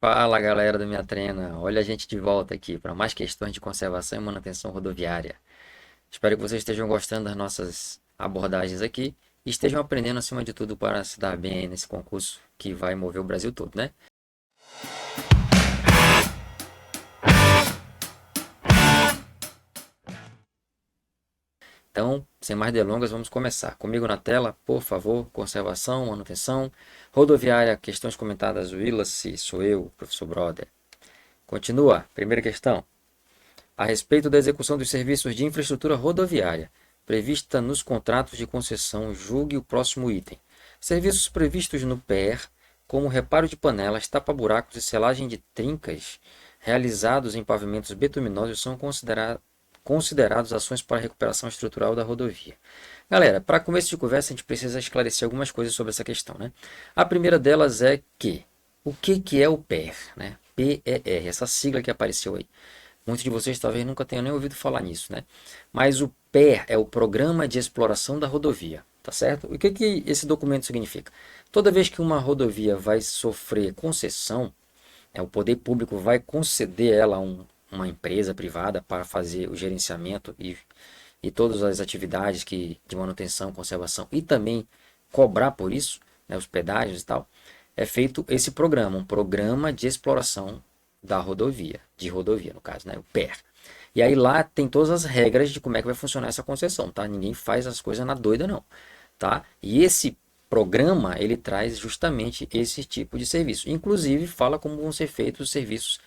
Fala galera do Minha Trena, olha a gente de volta aqui para mais questões de conservação e manutenção rodoviária. Espero que vocês estejam gostando das nossas abordagens aqui e estejam aprendendo acima de tudo para se dar bem aí nesse concurso que vai mover o Brasil todo, né? Então, sem mais delongas, vamos começar. Comigo na tela, por favor, conservação, manutenção, rodoviária, questões comentadas, Willis, sou eu, professor Brother. Continua, primeira questão. A respeito da execução dos serviços de infraestrutura rodoviária prevista nos contratos de concessão, julgue o próximo item. Serviços previstos no PER, como reparo de panelas, tapa-buracos e selagem de trincas, realizados em pavimentos betuminosos, são considerados ações para recuperação estrutural da rodovia. Galera, para começo de conversa, a gente precisa esclarecer algumas coisas sobre essa questão, né? A primeira delas é que, o que é o PER, né? PER, essa sigla que apareceu aí. Muitos de vocês talvez nunca tenham nem ouvido falar nisso, né? Mas o PER é o Programa de Exploração da Rodovia, tá certo? O que esse documento significa? Toda vez que uma rodovia vai sofrer concessão, o poder público vai conceder ela a uma empresa privada para fazer o gerenciamento e todas as atividades de manutenção, conservação e também cobrar por isso, né, os pedágios e tal, é feito esse programa, um programa de exploração da rodovia, de rodovia no caso, né, o PER. E aí lá tem todas as regras de como é que vai funcionar essa concessão, tá? Ninguém faz as coisas na doida não, tá? E esse programa, ele traz justamente esse tipo de serviço. Inclusive fala como vão ser feitos os serviços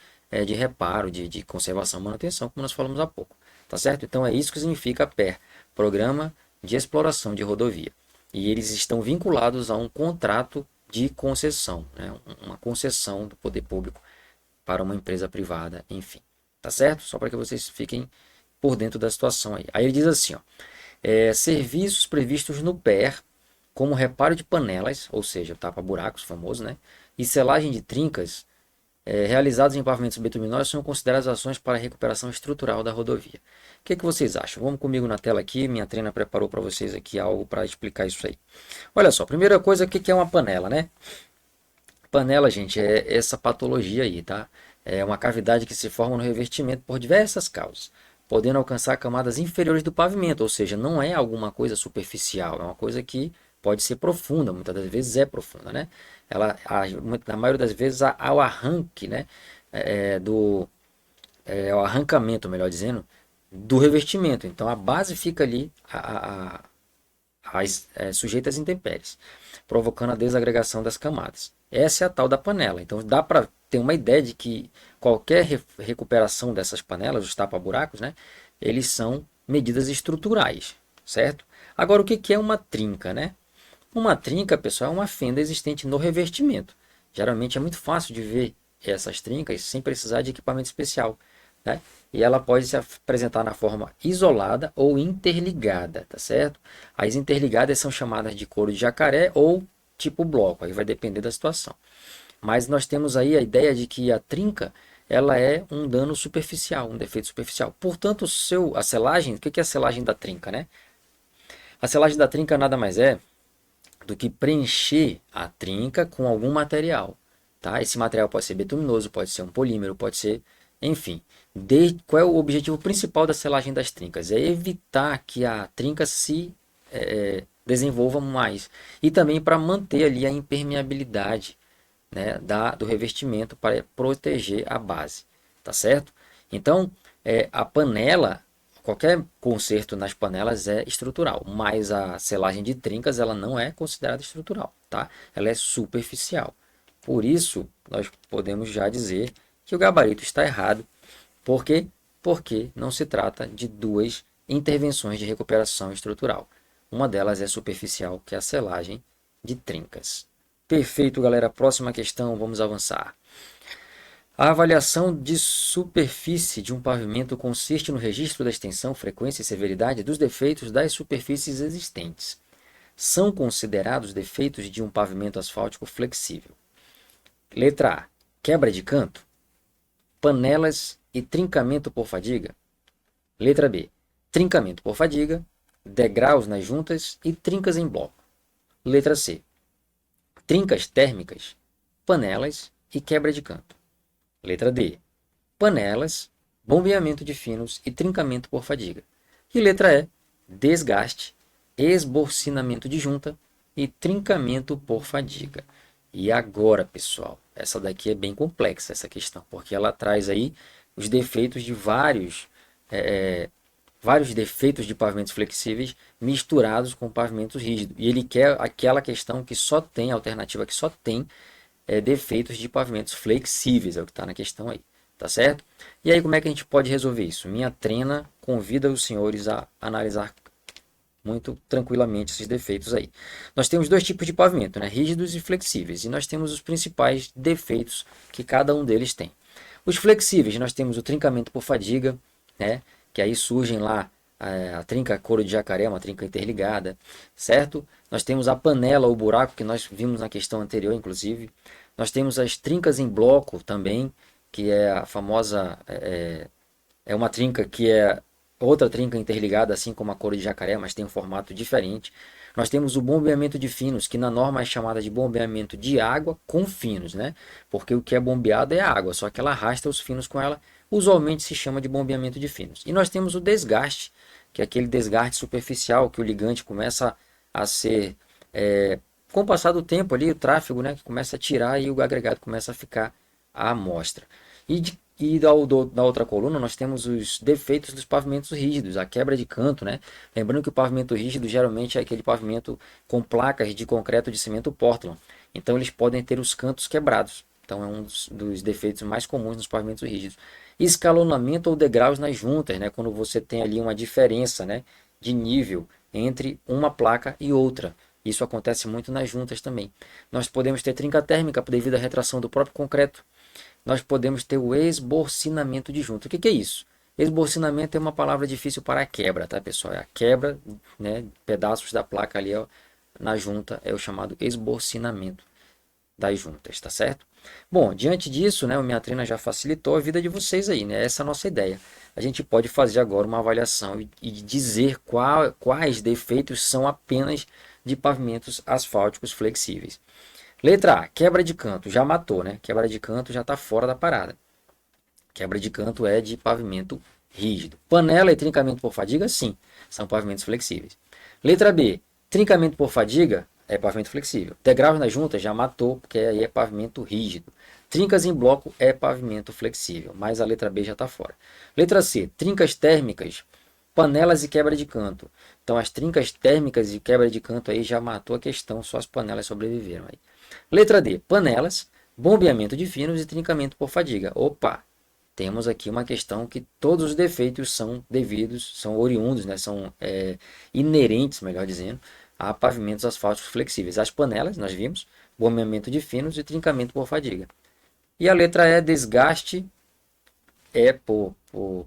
de reparo, de conservação e manutenção, como nós falamos há pouco, tá certo? Então é isso que significa PER, Programa de Exploração de Rodovia. E eles estão vinculados a um contrato de concessão, né? Uma concessão do poder público para uma empresa privada, enfim. Tá certo? Só para que vocês fiquem por dentro da situação aí. Aí ele diz assim, ó, serviços previstos no PER, como reparo de panelas, ou seja, tapa-buracos famoso, né? E selagem de trincas, realizados em pavimentos betuminosos, são consideradas ações para a recuperação estrutural da rodovia. O que vocês acham? Vamos comigo na tela aqui, minha treina preparou para vocês aqui algo para explicar isso aí. Olha só, primeira coisa, o que é uma panela, né? Panela, gente, é essa patologia aí, tá? É uma cavidade que se forma no revestimento por diversas causas, podendo alcançar camadas inferiores do pavimento, ou seja, não é alguma coisa superficial, é uma coisa que pode ser profunda, muitas das vezes é profunda, né? Na maioria das vezes, há o arranque, né? O arrancamento, melhor dizendo, do revestimento. Então, a base fica ali, sujeita às intempéries, provocando a desagregação das camadas. Essa é a tal da panela. Então dá para ter uma ideia de que qualquer recuperação dessas panelas, os tapa-buracos, né, eles são medidas estruturais, certo? Agora o que é uma trinca, né? Uma trinca, pessoal, é uma fenda existente no revestimento. Geralmente é muito fácil de ver essas trincas sem precisar de equipamento especial, né? E ela pode se apresentar na forma isolada ou interligada, tá certo? As interligadas são chamadas de couro de jacaré ou tipo bloco, aí vai depender da situação. Mas nós temos aí a ideia de que a trinca ela é um dano superficial, um defeito superficial. Portanto, a selagem, o que é a selagem da trinca, né? A selagem da trinca nada mais é do que preencher a trinca com algum material, tá? Esse material pode ser betuminoso, pode ser um polímero, pode ser, enfim. Qual é o objetivo principal da selagem das trincas? É evitar que a trinca se desenvolva mais e também para manter ali a impermeabilidade, né, do revestimento para proteger a base, tá certo? Então, a panela, qualquer conserto nas panelas é estrutural, mas a selagem de trincas ela não é considerada estrutural, tá? Ela é superficial. Por isso, nós podemos já dizer que o gabarito está errado. Por quê? Porque não se trata de duas intervenções de recuperação estrutural. Uma delas é superficial, que é a selagem de trincas. Perfeito, galera. Próxima questão, vamos avançar. A avaliação de superfície de um pavimento consiste no registro da extensão, frequência e severidade dos defeitos das superfícies existentes. São considerados defeitos de um pavimento asfáltico flexível. Letra A. Quebra de canto, panelas e trincamento por fadiga. Letra B. Trincamento por fadiga, degraus nas juntas e trincas em bloco. Letra C. Trincas térmicas, panelas e quebra de canto. Letra D, panelas, bombeamento de finos e trincamento por fadiga. E letra E, desgaste, esborcinamento de junta e trincamento por fadiga. E agora, pessoal, essa daqui é bem complexa, essa questão, porque ela traz aí os defeitos de vários defeitos de pavimentos flexíveis misturados com pavimentos rígidos. E ele quer aquela questão que só tem, a alternativa que só tem defeitos de pavimentos flexíveis, é o que está na questão aí, tá certo? E aí como é que a gente pode resolver isso? Minha trena convida os senhores a analisar muito tranquilamente esses defeitos aí. Nós temos dois tipos de pavimento, né? Rígidos e flexíveis, e nós temos os principais defeitos que cada um deles tem. Os flexíveis, nós temos o trincamento por fadiga, né? Que aí surgem lá a trinca couro de jacaré, uma trinca interligada, certo? Nós temos a panela ou buraco, que nós vimos na questão anterior, inclusive. Nós temos as trincas em bloco também, que é a famosa, é uma trinca que é outra trinca interligada, assim como a couro de jacaré, mas tem um formato diferente. Nós temos o bombeamento de finos, que na norma é chamada de bombeamento de água com finos, né? Porque o que é bombeado é a água, só que ela arrasta os finos com ela. Usualmente se chama de bombeamento de finos. E nós temos o desgaste, que é aquele desgaste superficial, que o ligante começa a ser, com o passar do tempo ali, o tráfego, né, que começa a tirar e o agregado começa a ficar à amostra. Da outra coluna nós temos os defeitos dos pavimentos rígidos, a quebra de canto, né? Lembrando que o pavimento rígido geralmente é aquele pavimento com placas de concreto de cimento Portland. Então eles podem ter os cantos quebrados. Então é um dos defeitos mais comuns nos pavimentos rígidos. Escalonamento ou degraus nas juntas, né? Quando você tem ali uma diferença, né, de nível entre uma placa e outra. Isso acontece muito nas juntas também. Nós podemos ter trinca térmica devido à retração do próprio concreto. Nós podemos ter o esborcinamento de junta. O que é isso? Esborcinamento é uma palavra difícil para a quebra, tá, pessoal? É a quebra, né, pedaços da placa ali, ó, na junta, é o chamado esborcinamento das juntas, tá certo? Bom, diante disso, né, o Minha Trina já facilitou a vida de vocês aí, né? Essa é a nossa ideia. A gente pode fazer agora uma avaliação e dizer quais defeitos são apenas de pavimentos asfálticos flexíveis. Letra A, quebra de canto, já matou, né? Quebra de canto já está fora da parada. Quebra de canto é de pavimento rígido. Panela e trincamento por fadiga, sim, são pavimentos flexíveis. Letra B, trincamento por fadiga é pavimento flexível. Degraus na junta já matou, porque aí é pavimento rígido. Trincas em bloco é pavimento flexível, mas a letra B já está fora. Letra C, trincas térmicas, panelas e quebra de canto. Então as trincas térmicas e quebra de canto aí já matou a questão, só as panelas sobreviveram aí. Letra D, panelas, bombeamento de finos e trincamento por fadiga. Opa, temos aqui uma questão que todos os defeitos são devidos, são oriundos, né? São inerentes, melhor dizendo, a pavimentos asfálticos flexíveis. As panelas, nós vimos, bombeamento de finos e trincamento por fadiga. E a letra E, desgaste, é por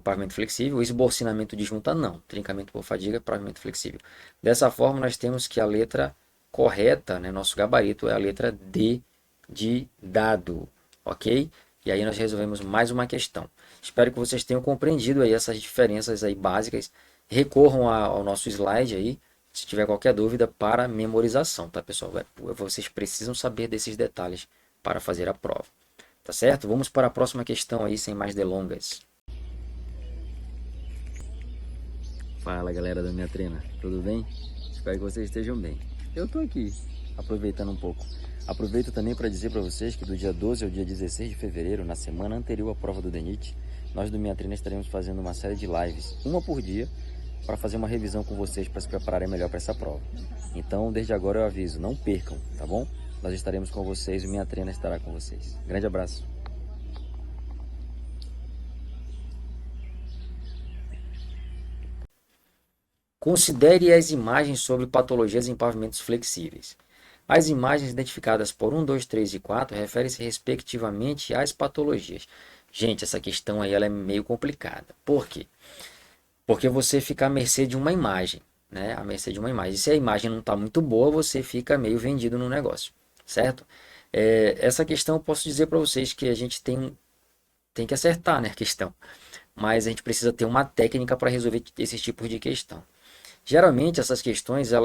pavimento flexível, esborcinamento de junta não, trincamento por fadiga, pavimento flexível. Dessa forma, nós temos que a letra correta, né, nosso gabarito é a letra D de dado, ok? E aí nós resolvemos mais uma questão. Espero que vocês tenham compreendido aí essas diferenças aí básicas. Recorram ao nosso slide aí, se tiver qualquer dúvida, para memorização, tá, pessoal? Vocês precisam saber desses detalhes para fazer a prova. Tá certo? Vamos para a próxima questão aí, sem mais delongas. Fala, galera da minha trena, tudo bem? Espero que vocês estejam bem. Eu tô aqui, aproveitando um pouco. Aproveito também para dizer para vocês que do dia 12 ao dia 16 de fevereiro, na semana anterior à prova do DENIT, nós do Minha Trena estaremos fazendo uma série de lives, uma por dia, para fazer uma revisão com vocês para se prepararem melhor para essa prova. Então, desde agora eu aviso, não percam, tá bom? Nós estaremos com vocês, o Minha Trena estará com vocês. Grande abraço. Considere as imagens sobre patologias em pavimentos flexíveis. As imagens identificadas por 1, 2, 3 e 4 referem-se respectivamente às patologias. Gente, essa questão aí ela é meio complicada. Por quê? Porque você fica à mercê de uma imagem, né? À mercê de uma imagem. E se a imagem não está muito boa, você fica meio vendido no negócio, certo? Essa questão eu posso dizer para vocês que a gente tem que acertar, né, a questão. Mas a gente precisa ter uma técnica para resolver esses tipos de questão. Geralmente essas questões, a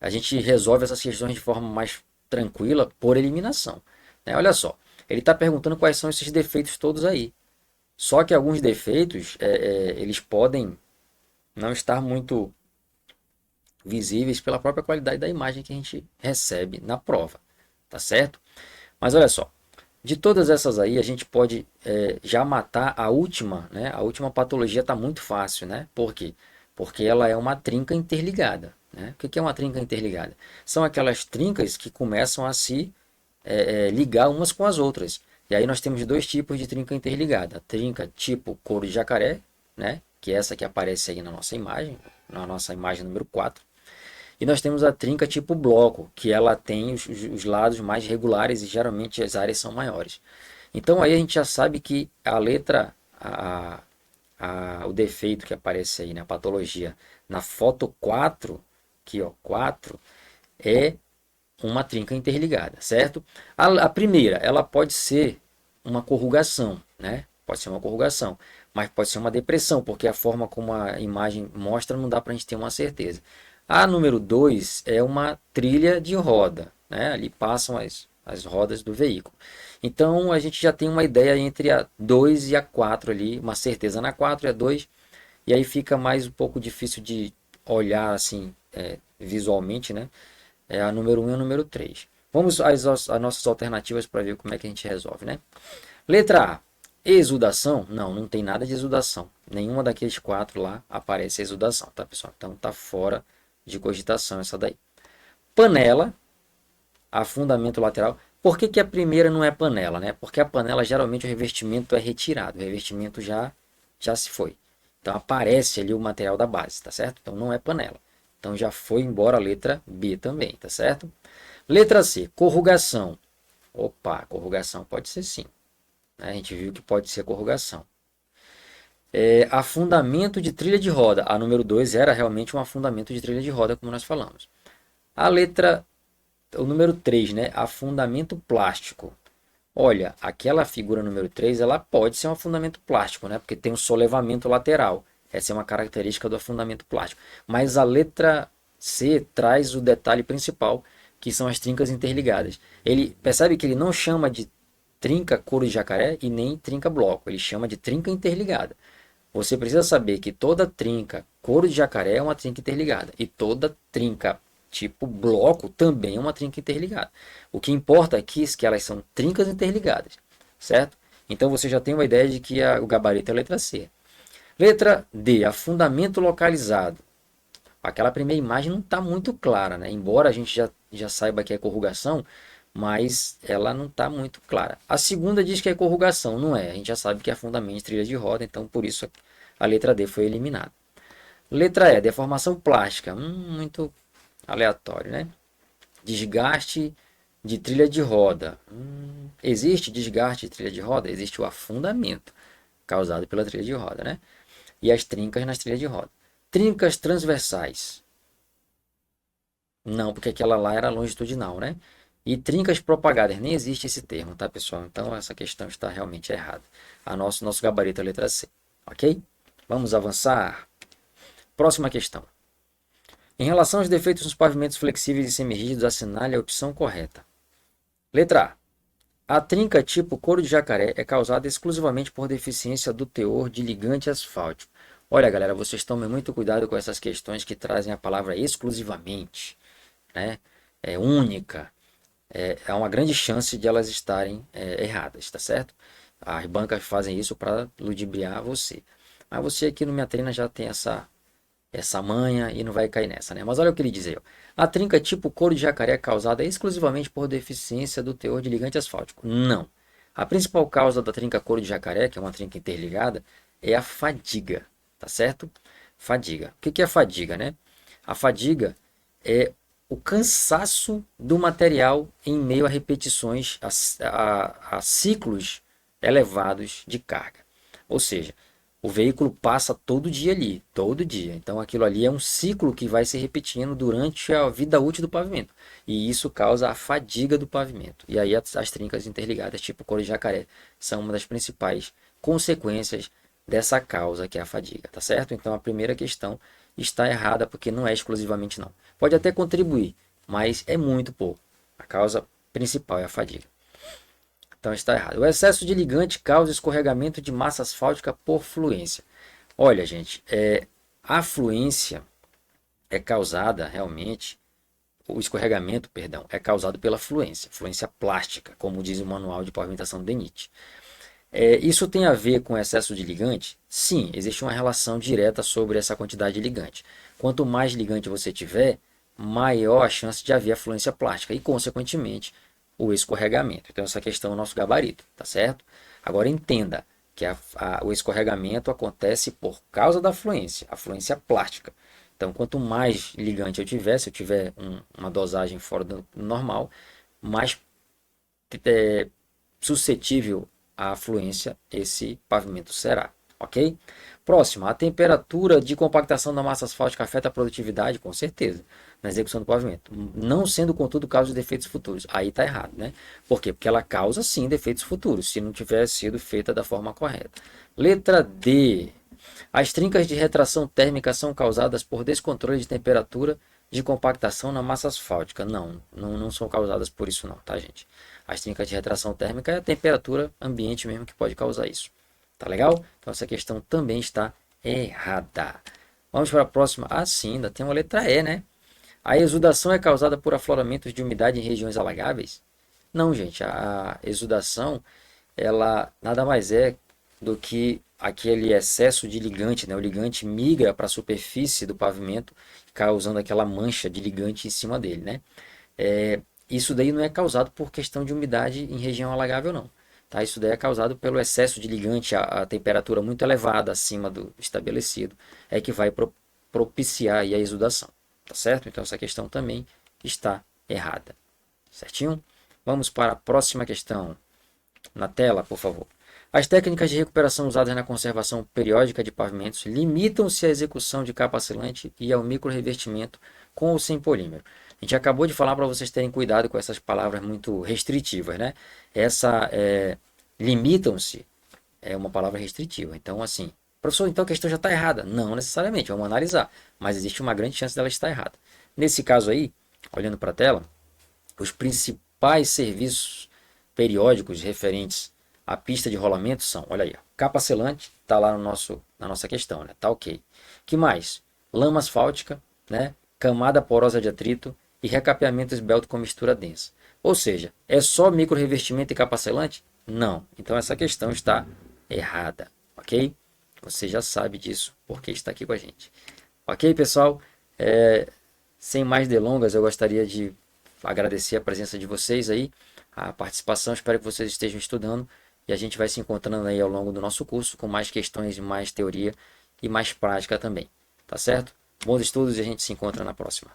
gente resolve essas questões de forma mais tranquila por eliminação, né? Olha só, Ele está perguntando quais são esses defeitos todos aí. Só que alguns defeitos, eles podem não estar muito visíveis pela própria qualidade da imagem que a gente recebe na prova, tá certo? Mas olha só, de todas essas aí, a gente pode já matar a última, né? A última patologia está muito fácil, né? Por quê? Porque ela é uma trinca interligada, né? O que é uma trinca interligada? São aquelas trincas que começam a se ligar umas com as outras. E aí nós temos dois tipos de trinca interligada. A trinca tipo couro de jacaré, né? Que é essa que aparece aí na nossa imagem número 4. E nós temos a trinca tipo bloco, que ela tem os lados mais regulares e geralmente as áreas são maiores. Então aí a gente já sabe que a letra, o defeito que aparece aí na patologia na foto 4, aqui ó, 4, é uma trinca interligada, certo? A primeira, ela pode ser uma corrugação, né? Pode ser uma corrugação, mas pode ser uma depressão, porque a forma como a imagem mostra não dá para a gente ter uma certeza. A número 2 é uma trilha de roda, né? Ali passam as rodas do veículo. Então a gente já tem uma ideia entre a 2 e a 4 ali, uma certeza na 4 e a 2, e aí fica mais um pouco difícil de olhar assim visualmente, né? É a número 1 e a número 3. Vamos às nossas alternativas para ver como é que a gente resolve, né? Letra A. Exudação? Não, não tem nada de exudação. Nenhuma daqueles 4 lá aparece exudação, tá, pessoal? Então tá fora de cogitação essa daí. Panela, afundamento lateral. Por que a primeira não é panela, né? Porque a panela geralmente o revestimento é retirado, o revestimento já se foi. Então aparece ali o material da base, tá certo? Então não é panela. Então já foi embora a letra B também, tá certo? Letra C, corrugação. Opa, corrugação pode ser sim. A gente viu que pode ser corrugação. Afundamento de trilha de roda. A número 2 era realmente um afundamento de trilha de roda, como nós falamos. O número 3, né? Afundamento plástico. Olha, aquela figura número 3, ela pode ser um afundamento plástico, né? Porque tem um solevamento lateral. Essa é uma característica do afundamento plástico. Mas a letra C traz o detalhe principal, que são as trincas interligadas. Ele percebe que ele não chama de trinca couro de jacaré e nem trinca bloco. Ele chama de trinca interligada. Você precisa saber que toda trinca couro de jacaré é uma trinca interligada. E toda trinca tipo bloco também é uma trinca interligada. O que importa aqui é que elas são trincas interligadas, certo? Então você já tem uma ideia de que o gabarito é a letra C. Letra D, afundamento localizado. Aquela primeira imagem não está muito clara, né? Embora a gente já saiba que é corrugação, mas ela não está muito clara. A segunda diz que é corrugação, não é? A gente já sabe que é afundamento de trilha de roda, então por isso a letra D foi eliminada. Letra E, deformação plástica. Muito aleatório, né? Desgaste de trilha de roda. Existe desgaste de trilha de roda? Existe o afundamento causado pela trilha de roda, né? E as trincas nas trilhas de roda. Trincas transversais. Não, porque aquela lá era longitudinal, né? E trincas propagadas. Nem existe esse termo, tá, pessoal? Então essa questão está realmente errada. Nosso gabarito é a letra C. Ok? Vamos avançar. Próxima questão. Em relação aos defeitos nos pavimentos flexíveis e semirrígidos, assinale a opção correta. Letra A. A trinca tipo couro de jacaré é causada exclusivamente por deficiência do teor de ligante asfáltico. Olha, galera, vocês tomem muito cuidado com essas questões que trazem a palavra exclusivamente, né? É única. Há uma grande chance de elas estarem erradas, tá certo? As bancas fazem isso para ludibriar você. Mas você aqui no Minha Treina já tem essa manha e não vai cair nessa, né? Mas olha o que ele diz aí, ó. A trinca tipo couro de jacaré é causada exclusivamente por deficiência do teor de ligante asfáltico. Não. A principal causa da trinca couro de jacaré, que é uma trinca interligada, é a fadiga, tá certo? Fadiga. O que é a fadiga, né? A fadiga é o cansaço do material em meio a repetições, a ciclos elevados de carga. Ou seja, o veículo passa todo dia ali, todo dia. Então aquilo ali é um ciclo que vai se repetindo durante a vida útil do pavimento. E isso causa a fadiga do pavimento. E aí as trincas interligadas, tipo couro de jacaré, são uma das principais consequências dessa causa que é a fadiga, tá certo? Então a primeira questão está errada porque não é exclusivamente não. Pode até contribuir, mas é muito pouco. A causa principal é a fadiga. Então está errado. O excesso de ligante causa escorregamento de massa asfáltica por fluência. Olha, gente, a fluência é causada realmente, o escorregamento, perdão, é causado pela fluência plástica, como diz o manual de pavimentação do DENIT. Isso tem a ver com excesso de ligante? Sim, existe uma relação direta sobre essa quantidade de ligante. Quanto mais ligante você tiver, maior a chance de haver a fluência plástica e, consequentemente, o escorregamento. Então, essa questão é o nosso gabarito, tá certo? Agora, entenda que o escorregamento acontece por causa da fluência, a fluência plástica. Então, quanto mais ligante eu tiver, se eu tiver uma dosagem fora do normal, mais suscetível à fluência esse pavimento será, ok? Próximo, a temperatura de compactação da massa asfáltica afeta a produtividade, com certeza, na execução do pavimento. Não sendo, contudo, causa de defeitos futuros. Aí está errado, né? Por quê? Porque ela causa, sim, defeitos futuros, se não tiver sido feita da forma correta. Letra D. As trincas de retração térmica são causadas por descontrole de temperatura de compactação na massa asfáltica. Não são causadas por isso não, tá, gente? As trincas de retração térmica é a temperatura ambiente mesmo que pode causar isso. Tá legal? Então essa questão também está errada. Vamos para a próxima. Ah, sim, ainda tem uma letra E, né? A exudação é causada por afloramentos de umidade em regiões alagáveis? Não, gente. A exudação, ela nada mais é do que aquele excesso de ligante, né? O ligante migra para a superfície do pavimento, causando aquela mancha de ligante em cima dele, né? Isso daí não é causado por questão de umidade em região alagável, não. Tá? Isso daí é causado pelo excesso de ligante, a temperatura muito elevada acima do estabelecido, é que vai propiciar aí a exudação. Tá certo? Então essa questão também está errada. Certinho? Vamos para a próxima questão. Na tela, por favor. As técnicas de recuperação usadas na conservação periódica de pavimentos limitam-se à execução de capa selante e ao microrrevestimento com ou sem polímero. A gente acabou de falar para vocês terem cuidado com essas palavras muito restritivas, né? Limitam-se é uma palavra restritiva. Então, assim, professor, então a questão já está errada. Não necessariamente, vamos analisar. Mas existe uma grande chance dela estar errada. Nesse caso aí, olhando para a tela, os principais serviços periódicos referentes à pista de rolamento são, olha aí, ó, capa selante, está lá na nossa questão, né? Tá ok. Que mais? Lama asfáltica, né? Camada porosa de atrito e recapeamento esbelto com mistura densa. Ou seja, é só micro revestimento e capa selante? Não. Então essa questão está errada, ok? Você já sabe disso porque está aqui com a gente. Ok, pessoal? Sem mais delongas, eu gostaria de agradecer a presença de vocês aí, a participação. Espero que vocês estejam estudando e a gente vai se encontrando aí ao longo do nosso curso com mais questões, mais teoria e mais prática também. Tá certo? Bons estudos e a gente se encontra na próxima.